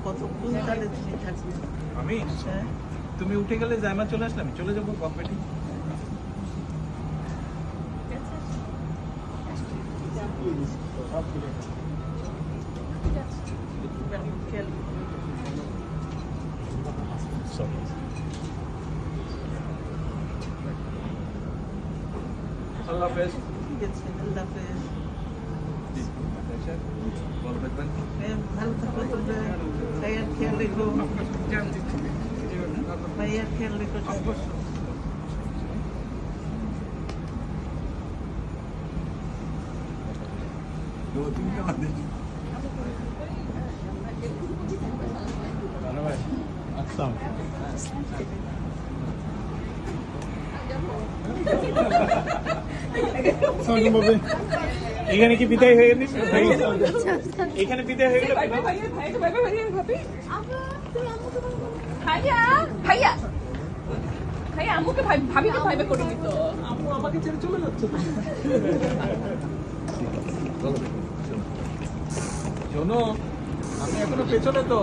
কতক্ষণ তাহলে তুমি থাকবে? আমি তুমি উঠে গেলে জায়মা চলে আসলে আমি চলে যাবো কম্পিটিং। আল্লাহ হাফেজ। ঠিক আছে, আল্লাহ হাফেজ। ভালো থাকবেন। ভালো থাকো, তোমরা ভাইয়ার খেয়াল রেখো, ভাইয়ার খেয়াল রেখো। এখানে কি বিদায় হয়ে গেল? এখানে বিদায় হয়ে গেল। ভাইয়া ভাইয়া ভাইয়া আম্মুকে ভাবিকে ভাইবে করে দিত। আম্মু আমাকে ছেড়ে চলে যাচ্ছে। শোনো, আমি এখনো পেছনে তো।